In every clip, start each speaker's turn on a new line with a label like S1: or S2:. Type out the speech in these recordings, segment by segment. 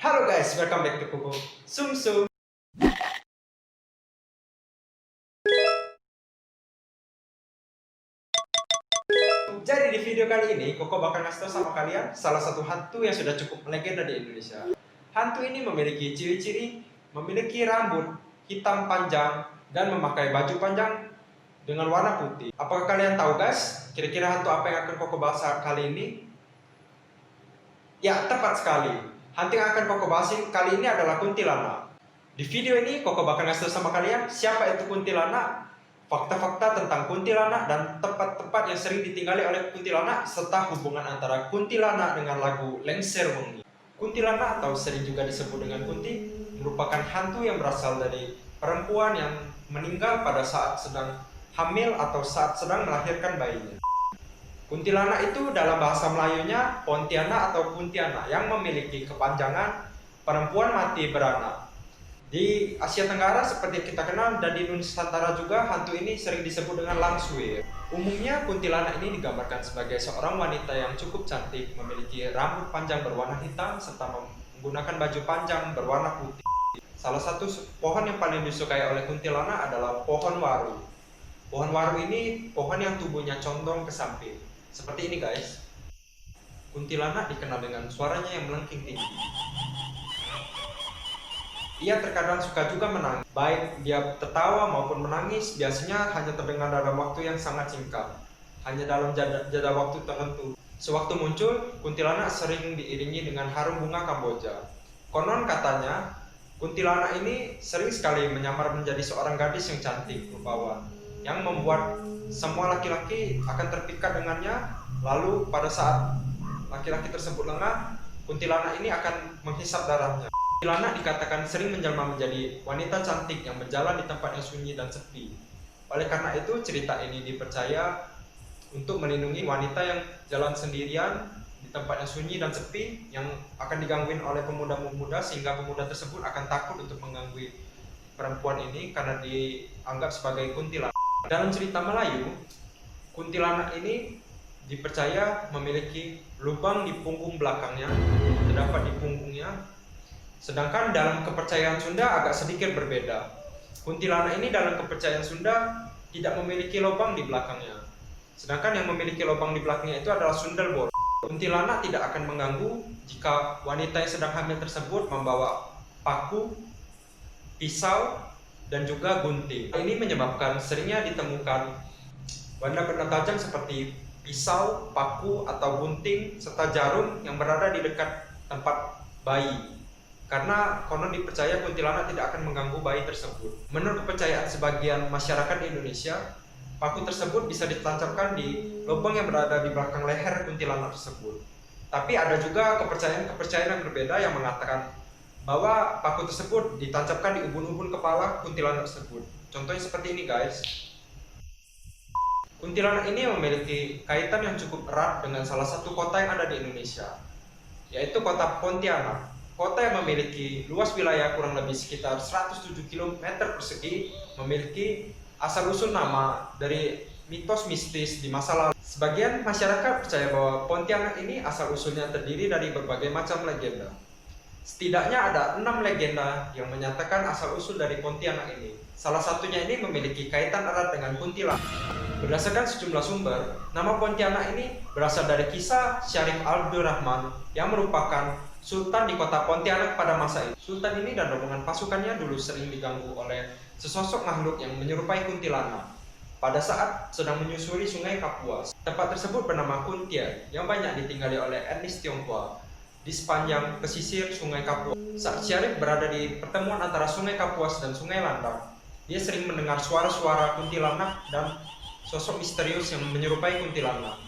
S1: Halo guys, welcome back to Kuku Sum Sum. Jadi di video kali ini, Koko bakal ngasih tau sama kalian salah satu hantu yang sudah cukup legenda di Indonesia. Hantu ini memiliki ciri-ciri, memiliki rambut hitam panjang dan memakai baju panjang dengan warna putih. Apakah kalian tahu guys, kira-kira hantu apa yang akan Koko bahas kali ini? Ya, tepat sekali. Hantu yang akan Koko bahas kali ini adalah kuntilanak. Di video ini Koko bakal ngasih tau sama kalian siapa itu kuntilanak, fakta-fakta tentang kuntilanak dan tempat-tempat yang sering ditinggali oleh kuntilanak serta hubungan antara kuntilanak dengan lagu Lengser Wengi. Kuntilanak atau sering juga disebut dengan kunti merupakan hantu yang berasal dari perempuan yang meninggal pada saat sedang hamil atau saat sedang melahirkan bayinya. Kuntilanak itu dalam bahasa Melayunya Pontianak atau Kuntianak yang memiliki kepanjangan perempuan mati beranak. Di Asia Tenggara seperti kita kenal dan di Nusantara juga hantu ini sering disebut dengan langswir. Umumnya kuntilanak ini digambarkan sebagai seorang wanita yang cukup cantik, memiliki rambut panjang berwarna hitam serta menggunakan baju panjang berwarna putih. Salah satu pohon yang paling disukai oleh kuntilanak adalah pohon waru. Pohon waru ini pohon yang tubuhnya condong ke samping. Seperti ini guys. Kuntilanak dikenal dengan suaranya yang melengking tinggi. Ia terkadang suka juga menangis, baik dia tertawa maupun menangis, biasanya hanya terdengar dalam waktu yang sangat singkat, hanya dalam jeda waktu tertentu. Sewaktu muncul, kuntilanak sering diiringi dengan harum bunga Kamboja. Konon katanya, kuntilanak ini sering sekali menyamar menjadi seorang gadis yang cantik rupawan, yang membuat semua laki-laki akan terpikat dengannya. Lalu pada saat laki-laki tersebut lengah, kuntilanak ini akan menghisap darahnya. Kuntilanak dikatakan sering menjelma menjadi wanita cantik yang berjalan di tempat yang sunyi dan sepi. Oleh karena itu, cerita ini dipercaya untuk melindungi wanita yang jalan sendirian di tempat yang sunyi dan sepi, yang akan digangguin oleh pemuda-pemuda, sehingga pemuda tersebut akan takut untuk mengganggu perempuan ini karena dianggap sebagai kuntilanak. Dalam cerita Melayu, kuntilanak ini dipercaya memiliki lubang di punggung belakangnya, terdapat di punggungnya. Sedangkan dalam kepercayaan Sunda agak sedikit berbeda. Kuntilanak ini dalam kepercayaan Sunda tidak memiliki lubang di belakangnya. Sedangkan yang memiliki lubang di belakangnya itu adalah sundel bolong. Kuntilanak tidak akan mengganggu jika wanita yang sedang hamil tersebut membawa paku, pisau, dan juga gunting. Ini menyebabkan seringnya ditemukan benda-benda tajam seperti pisau, paku, atau gunting, serta jarum yang berada di dekat tempat bayi. Karena konon dipercaya kuntilanak tidak akan mengganggu bayi tersebut. Menurut kepercayaan sebagian masyarakat di Indonesia, paku tersebut bisa ditancapkan di lubang yang berada di belakang leher kuntilanak tersebut. Tapi ada juga kepercayaan yang berbeda yang mengatakan bahwa paku tersebut ditancapkan di ubun-ubun kepala kuntilanak tersebut. Contohnya seperti ini guys. Kuntilanak ini memiliki kaitan yang cukup erat dengan salah satu kota yang ada di Indonesia, yaitu kota Pontianak. Kota yang memiliki luas wilayah kurang lebih sekitar 107 km persegi, memiliki asal-usul nama dari mitos mistis di masa lalu. Sebagian masyarakat percaya bahwa Pontianak ini asal-usulnya terdiri dari berbagai macam legenda. Setidaknya ada 6 legenda yang menyatakan asal-usul dari Pontianak ini. Salah satunya ini memiliki kaitan erat dengan kuntilanak. Berdasarkan sejumlah sumber, nama Pontianak ini berasal dari kisah Syarif Abdurrahman yang merupakan sultan di kota Pontianak pada masa itu. Sultan ini dan rombongan pasukannya dulu sering diganggu oleh sesosok makhluk yang menyerupai kuntilanak pada saat sedang menyusuri sungai Kapuas. Tempat tersebut bernama Kuntian yang banyak ditinggali oleh etnis Tionghoa di sepanjang pesisir sungai Kapuas. Saat Syarif berada di pertemuan antara sungai Kapuas dan sungai Landang, dia sering mendengar suara-suara kuntilanak dan sosok misterius yang menyerupai kuntilanak.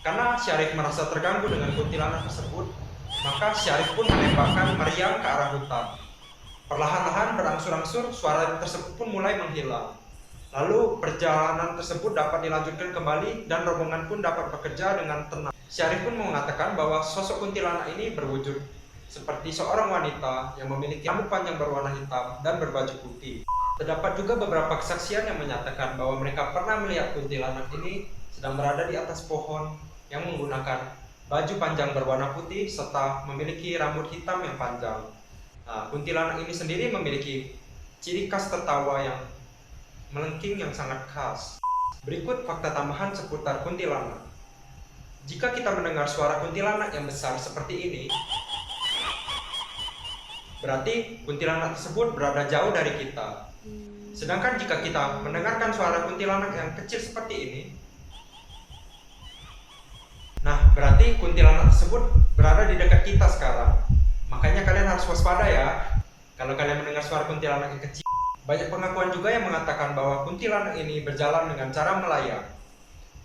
S1: Karena Syarif merasa terganggu dengan kuntilanak tersebut, maka Syarif pun menembakkan meriam ke arah hutan. Perlahan-lahan berangsur-angsur suara tersebut pun mulai menghilang. Lalu perjalanan tersebut dapat dilanjutkan kembali dan rombongan pun dapat bekerja dengan tenang. Syarif pun mengatakan bahwa sosok kuntilanak ini berwujud seperti seorang wanita yang memiliki rambut panjang berwarna hitam dan berbaju putih. Terdapat juga beberapa kesaksian yang menyatakan bahwa mereka pernah melihat kuntilanak ini sedang berada di atas pohon yang menggunakan baju panjang berwarna putih serta memiliki rambut hitam yang panjang. Nah, kuntilanak ini sendiri memiliki ciri khas tertawa yang melengking yang sangat khas. Berikut fakta tambahan seputar kuntilanak. Jika kita mendengar suara kuntilanak yang besar seperti ini, berarti kuntilanak tersebut berada jauh dari kita. Sedangkan jika kita mendengarkan suara kuntilanak yang kecil seperti ini, nah berarti kuntilanak tersebut berada di dekat kita sekarang. Makanya kalian harus waspada ya kalau kalian mendengar suara kuntilanak yang kecil. Banyak pengakuan juga yang mengatakan bahwa kuntilanak ini berjalan dengan cara melayang.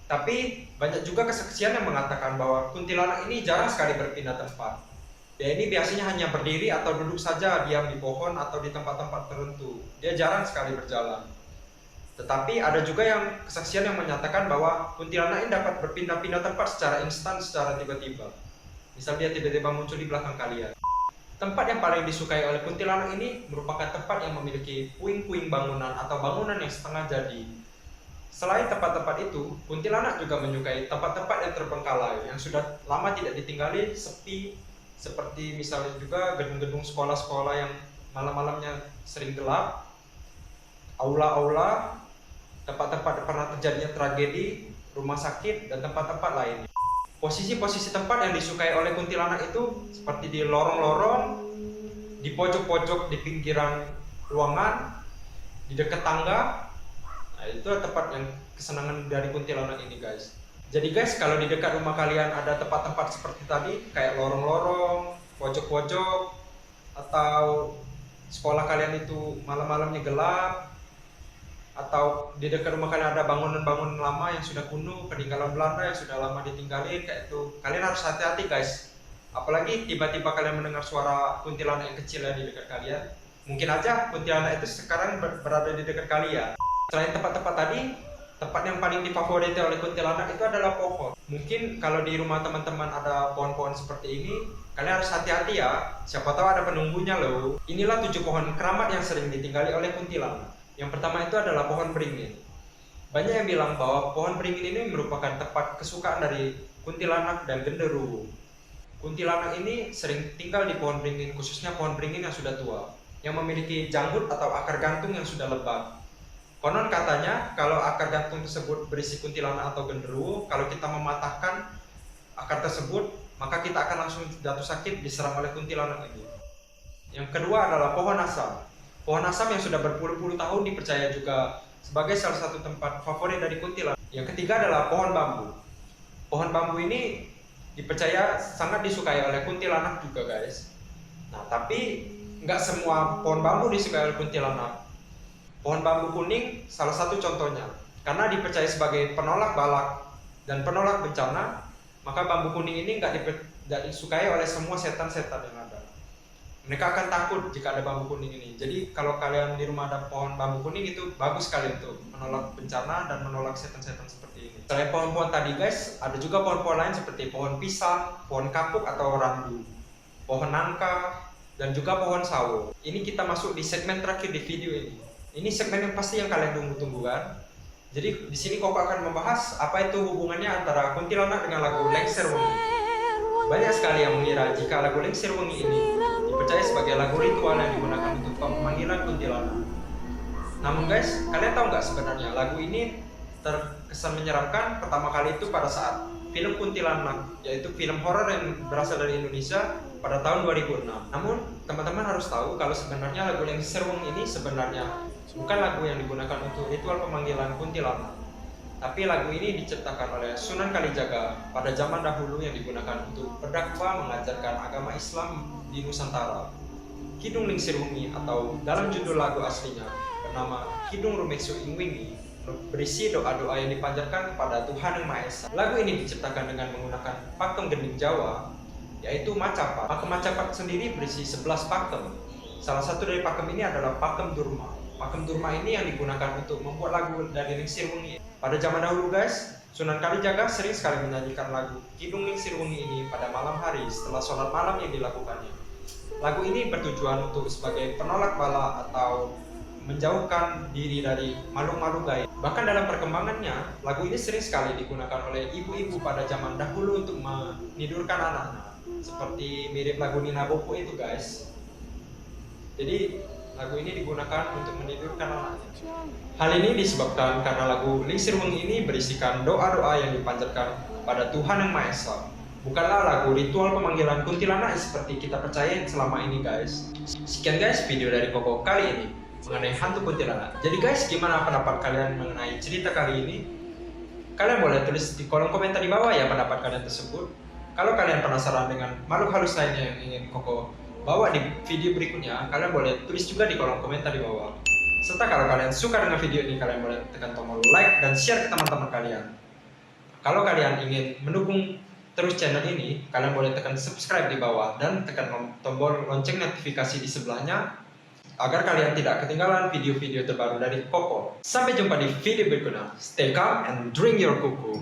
S1: Tapi banyak juga kesaksian yang mengatakan bahwa kuntilanak ini jarang sekali berpindah tempat. Dia ini biasanya hanya berdiri atau duduk saja diam di pohon atau di tempat-tempat tertentu. Dia jarang sekali berjalan. Tetapi ada juga yang kesaksian yang menyatakan bahwa kuntilanak ini dapat berpindah-pindah tempat secara instan, secara tiba-tiba. Misal dia tiba-tiba muncul di belakang kalian. Tempat yang paling disukai oleh kuntilanak ini merupakan tempat yang memiliki puing-puing bangunan atau bangunan yang setengah jadi. Selain tempat-tempat itu, kuntilanak juga menyukai tempat-tempat yang terbengkalai, yang sudah lama tidak ditinggali, sepi, seperti misalnya juga gedung-gedung sekolah-sekolah yang malam-malamnya sering gelap, aula-aula, tempat-tempat pernah terjadinya tragedi, rumah sakit, dan tempat-tempat lainnya. Posisi-posisi tempat yang disukai oleh kuntilanak itu seperti di lorong-lorong, di pojok-pojok di pinggiran ruangan, di dekat tangga. Nah, itu tempat yang kesenangan dari kuntilanak ini, guys. Jadi guys, kalau di dekat rumah kalian ada tempat-tempat seperti tadi, kayak lorong-lorong, pojok-pojok, atau sekolah kalian itu malam-malamnya gelap, atau di dekat rumah kalian ada bangunan-bangunan lama yang sudah kuno, peninggalan Belanda yang sudah lama ditinggalin kayak itu, kalian harus hati-hati guys. Apalagi tiba-tiba kalian mendengar suara kuntilanak yang kecil ya di dekat kalian. Mungkin aja kuntilanak itu sekarang berada di dekat kalian. Selain tempat-tempat tadi, tempat yang paling difavoriti oleh kuntilanak itu adalah pohon. Mungkin kalau di rumah teman-teman ada pohon-pohon seperti ini, kalian harus hati-hati ya. Siapa tahu ada penunggunya loh. Inilah 7 pohon keramat yang sering ditinggali oleh kuntilanak. Yang pertama itu adalah pohon beringin. Banyak yang bilang bahwa pohon beringin ini merupakan tempat kesukaan dari kuntilanak dan genderuwo. Kuntilanak ini sering tinggal di pohon beringin, khususnya pohon beringin yang sudah tua, yang memiliki janggut atau akar gantung yang sudah lebat. Konon katanya kalau akar gantung tersebut berisi kuntilanak atau genderuwo, kalau kita mematahkan akar tersebut, maka kita akan langsung jatuh sakit diserang oleh kuntilanak ini. Yang kedua adalah pohon asam. Pohon asam yang sudah berpuluh-puluh tahun dipercaya juga sebagai salah satu tempat favorit dari kuntilanak. Yang ketiga adalah pohon bambu. Pohon bambu ini dipercaya sangat disukai oleh kuntilanak juga guys. Nah tapi nggak semua pohon bambu disukai oleh kuntilanak. Pohon bambu kuning salah satu contohnya. Karena dipercaya sebagai penolak balak dan penolak bencana, maka bambu kuning ini nggak disukai oleh semua setan-setan yang ada. Mereka akan takut jika ada bambu kuning ini. Jadi kalau kalian di rumah ada pohon bambu kuning itu bagus sekali untuk menolak bencana dan menolak setan-setan seperti ini. Selain pohon-pohon tadi guys, ada juga pohon-pohon lain seperti pohon pisang, pohon kapuk atau randu, pohon nangka, dan juga pohon sawo. Ini kita masuk di segmen terakhir di video ini. Ini segmen yang pasti yang kalian tunggu-tunggu kan? Jadi di sini Koko akan membahas apa itu hubungannya antara kuntilanak dengan lagu Lengser Wengi. Banyak sekali yang mengira jika lagu Lengser Wengi ini dipercaya sebagai lagu ritual yang digunakan untuk pemanggilan kuntilanak. Namun guys, kalian tahu nggak sebenarnya lagu ini terkesan menyeramkan pertama kali itu pada saat film Kuntilanak, yaitu film horor yang berasal dari Indonesia pada tahun 2006. Namun teman-teman harus tahu kalau sebenarnya lagu Lengser Wengi ini sebenarnya bukan lagu yang digunakan untuk ritual pemanggilan kuntilanak. Tapi lagu ini diciptakan oleh Sunan Kalijaga pada zaman dahulu yang digunakan untuk berdakwah mengajarkan agama Islam di Nusantara. Kidung Lengser Wengi atau dalam judul lagu aslinya bernama Kidung Rumekso Ing Wengi berisi doa-doa yang dipanjatkan kepada Tuhan Yang Maha Esa. Lagu ini diciptakan dengan menggunakan pakem gending Jawa, yaitu macapat. Pakem macapat sendiri berisi 11 pakem. Salah satu dari pakem ini adalah pakem durma. Pakem durma ini yang digunakan untuk membuat lagu dari Lengser Wengi. Pada zaman dahulu guys, Sunan Kalijaga sering sekali menyanyikan lagu Kidung Lengser Wengi ini pada malam hari setelah sholat malam yang dilakukannya. Lagu ini bertujuan untuk sebagai penolak bala atau menjauhkan diri dari makhluk-makhluk gaib. Bahkan dalam perkembangannya, lagu ini sering sekali digunakan oleh ibu-ibu pada zaman dahulu untuk menidurkan anaknya. Seperti mirip lagu Nina Bobo itu guys. Jadi lagu ini digunakan untuk menidurkan anaknya. Hal ini disebabkan karena lagu Lingsir Wengi ini berisikan doa-doa yang dipanjatkan pada Tuhan Yang Maha Esa. Bukanlah lagu ritual pemanggilan kuntilanak seperti kita percaya selama ini guys. Sekian guys video dari Koko kali ini mengenai hantu kuntilanak. Jadi guys, gimana pendapat kalian mengenai cerita kali ini? Kalian boleh tulis di kolom komentar di bawah ya pendapat kalian tersebut. Kalau kalian penasaran dengan makhluk halus lainnya yang ingin Koko bawa di video berikutnya, kalian boleh tulis juga di kolom komentar di bawah. Serta kalau kalian suka dengan video ini, kalian boleh tekan tombol like dan share ke teman-teman kalian. Kalau kalian ingin mendukung terus channel ini, kalian boleh tekan subscribe di bawah dan tekan tombol lonceng notifikasi di sebelahnya agar kalian tidak ketinggalan video-video terbaru dari Koko. Sampai jumpa di video berikutnya. Stay calm and drink your kuku.